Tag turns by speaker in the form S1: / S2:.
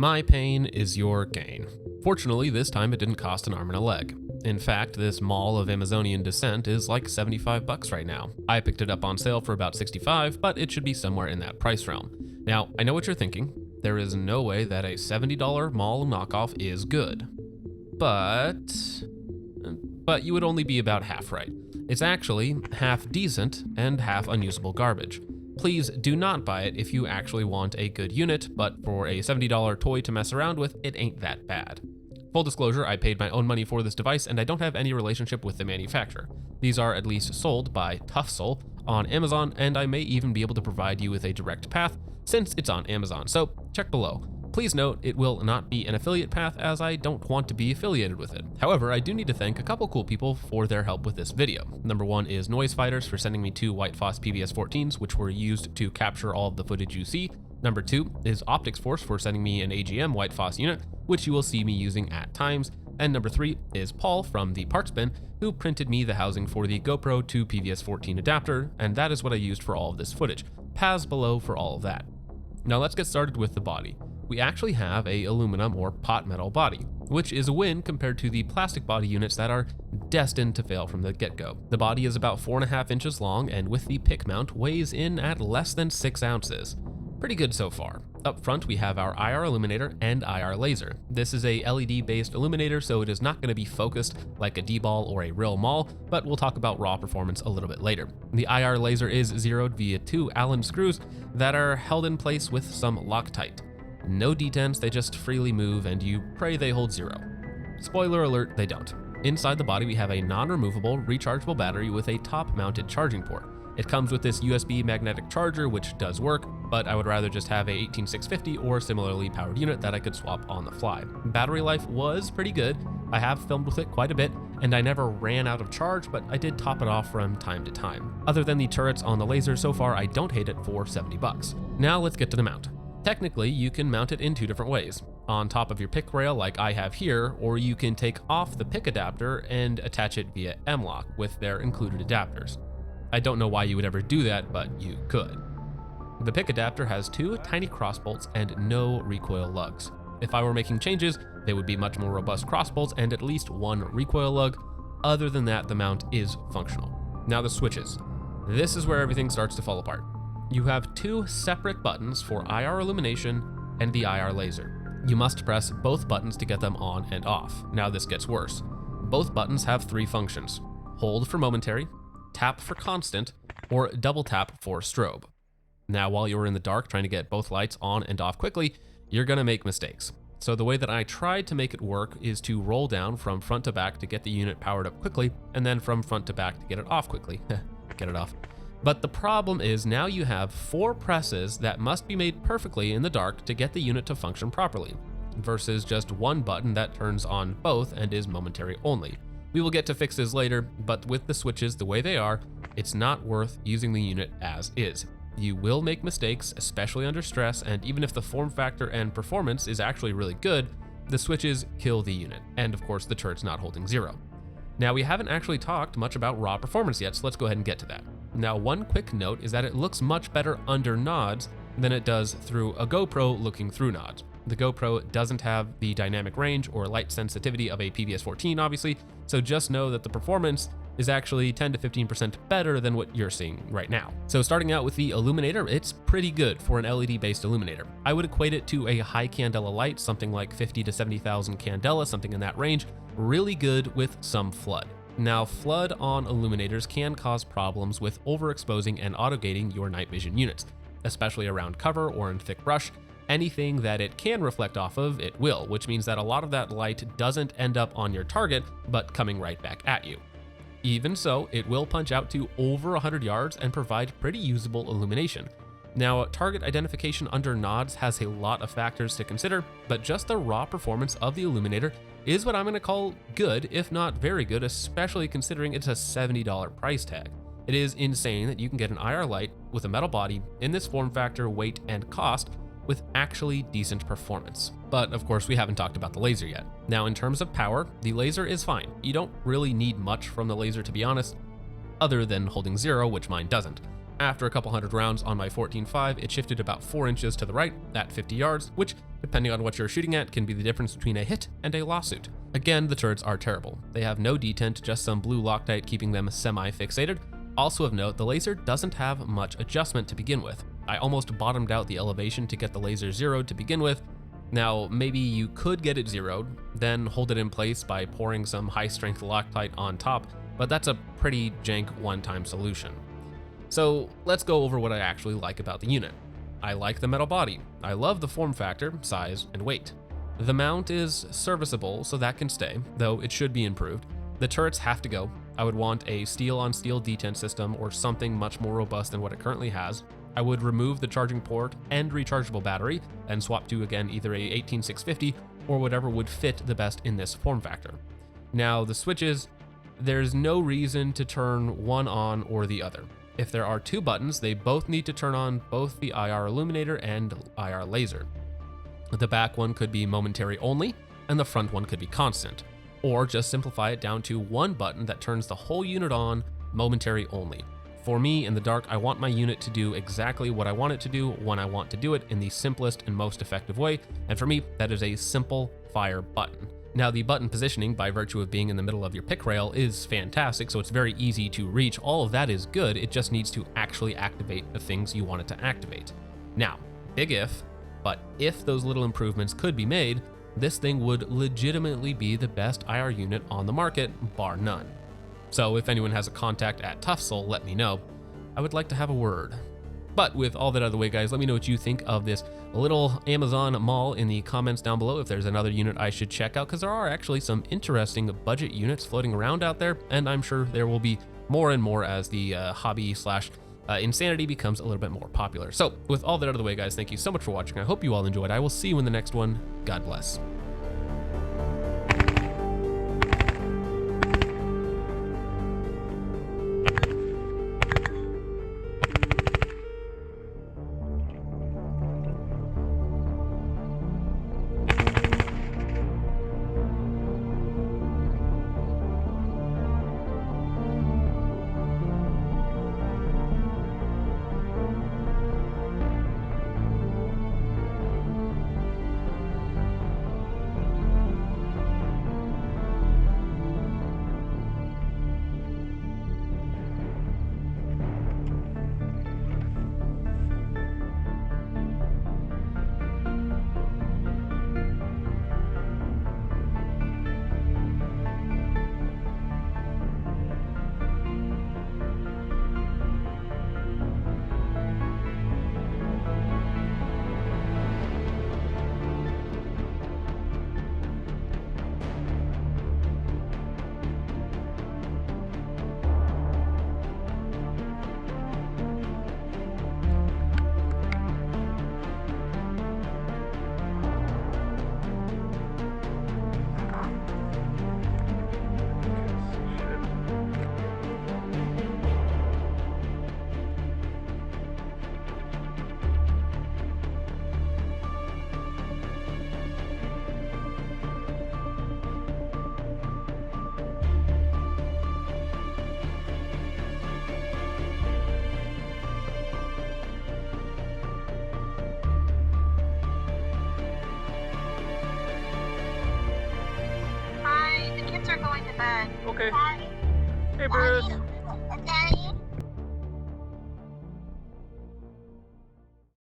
S1: My pain is your gain. Fortunately, this time it didn't cost an arm and a leg. In fact, this MAWL of Amazonian descent is like 75 bucks right now. I picked it up on sale for about 65, but it should be somewhere in that price realm. Now, I know what you're thinking. There is no way that a $70 MAWL knockoff is good. But you would only be about half right. It's actually half decent and half unusable garbage. Please do not buy it if you actually want a good unit, but for a $70 toy to mess around with, it ain't that bad. Full disclosure, I paid my own money for this device and I don't have any relationship with the manufacturer. These are at least sold by Toughsoul on Amazon, and I may even be able to provide you with a direct path since it's on Amazon, so check below. Please note, it will not be an affiliate path as I don't want to be affiliated with it. However, I do need to thank a couple cool people for their help with this video. Number one is Noise Fighters for sending me 2 White Phos PVS-14s, which were used to capture all of the footage you see. Number two is Optics Force for sending me an AGM White Phos unit, which you will see me using at times. And number three is Paul from the Parts Bin, who printed me the housing for the GoPro to PVS-14 adapter, and that is what I used for all of this footage. Paths below for all of that. Now let's get started with the body. We actually have a aluminum or pot metal body, which is a win compared to the plastic body units that are destined to fail from the get-go. The body is about 4.5 inches long, and with the pick mount weighs in at less than 6 ounces. Pretty good so far. Up front we have our IR illuminator and IR laser. This is a LED based illuminator, so it is not going to be focused like a D-ball or a real MAWL, but we'll talk about raw performance a little bit later. The IR laser is zeroed via 2 Allen screws that are held in place with some Loctite. No detents, they just freely move and you pray they hold 0. Spoiler alert, they don't. Inside the body we have a non-removable rechargeable battery with a top-mounted charging port. It comes with this USB magnetic charger, which does work, but I would rather just have a 18650 or similarly powered unit that I could swap on the fly. Battery life was pretty good. I have filmed with it quite a bit, and I never ran out of charge, but I did top it off from time to time. Other than the turrets on the laser, so far I don't hate it for 70 bucks. Now let's get to the mount. Technically, you can mount it in 2 different ways. On top of your pick rail like I have here, or you can take off the pick adapter and attach it via M-LOK with their included adapters. I don't know why you would ever do that, but you could. The pick adapter has 2 tiny cross bolts and no recoil lugs. If I were making changes, they would be much more robust cross bolts and at least 1 recoil lug. Other than that, the mount is functional. Now the switches. This is where everything starts to fall apart. You have 2 separate buttons for IR illumination and the IR laser. You must press both buttons to get them on and off. Now this gets worse. Both buttons have 3 functions: hold for momentary, tap for constant, or double tap for strobe. Now while you're in the dark trying to get both lights on and off quickly, you're gonna make mistakes. So the way that I tried to make it work is to roll down from front to back to get the unit powered up quickly, and then from front to back to get it off quickly. Get it off. But the problem is now you have 4 presses that must be made perfectly in the dark to get the unit to function properly, versus just 1 button that turns on both and is momentary only. We will get to fixes later, but with the switches the way they are, it's not worth using the unit as is. You will make mistakes, especially under stress, and even if the form factor and performance is actually really good, the switches kill the unit, and of course the turret's not holding 0. Now we haven't actually talked much about raw performance yet, so let's go ahead and get to that. Now one quick note is that it looks much better under nods than it does through a GoPro looking through nods. The GoPro doesn't have the dynamic range or light sensitivity of a PVS-14 obviously, so just know that the performance is actually 10 to 15% better than what you're seeing right now. So starting out with the illuminator, it's pretty good for an LED-based illuminator. I would equate it to a high candela light, something like 50 to 70,000 candela, something in that range, really good with some flood. Now, flood on illuminators can cause problems with overexposing and autogating your night vision units, especially around cover or in thick brush. Anything that it can reflect off of, it will, which means that a lot of that light doesn't end up on your target, but coming right back at you. Even so, it will punch out to over 100 yards and provide pretty usable illumination. Now, target identification under nods has a lot of factors to consider, but just the raw performance of the illuminator is what I'm going to call good, if not very good, especially considering it's a $70 price tag. It is insane that you can get an IR light with a metal body in this form factor, weight, and cost with actually decent performance. But of course, we haven't talked about the laser yet. Now, in terms of power, the laser is fine. You don't really need much from the laser, to be honest, other than holding 0, which mine doesn't. After a couple hundred rounds on my 14.5, it shifted about 4 inches to the right at 50 yards, which, depending on what you're shooting at, can be the difference between a hit and a lawsuit. Again, the turrets are terrible. They have no detent, just some blue Loctite keeping them semi-fixated. Also of note, the laser doesn't have much adjustment to begin with. I almost bottomed out the elevation to get the laser zeroed to begin with. Now, maybe you could get it zeroed, then hold it in place by pouring some high-strength Loctite on top, but that's a pretty jank one-time solution. So let's go over what I actually like about the unit. I like the metal body. I love the form factor, size, and weight. The mount is serviceable, so that can stay, though it should be improved. The turrets have to go. I would want a steel-on-steel detent system or something much more robust than what it currently has. I would remove the charging port and rechargeable battery and swap to, again, either a 18650 or whatever would fit the best in this form factor. Now, the switches, there's no reason to turn one on or the other. If there are 2 buttons, they both need to turn on both the IR illuminator and IR laser. The back one could be momentary only, and the front one could be constant. Or just simplify it down to 1 button that turns the whole unit on, momentary only. For me, in the dark, I want my unit to do exactly what I want it to do when I want to do it in the simplest and most effective way, and for me, that is a simple fire button. Now, the button positioning, by virtue of being in the middle of your pick rail, is fantastic, so it's very easy to reach. All of that is good, it just needs to actually activate the things you want it to activate. Now, big if, but if those little improvements could be made, this thing would legitimately be the best IR unit on the market, bar none. So if anyone has a contact at Toughsoul, let me know. I would like to have a word. But with all that out of the way, guys, let me know what you think of this little Amazon MAWL in the comments down below if there's another unit I should check out, because there are actually some interesting budget units floating around out there, and I'm sure there will be more and more as the hobby slash insanity becomes a little bit more popular. So with all that out of the way, guys, thank you so much for watching. I hope you all enjoyed. I will see you in the next one. God bless.
S2: Okay.
S3: Hi.
S2: Hey, Bruce.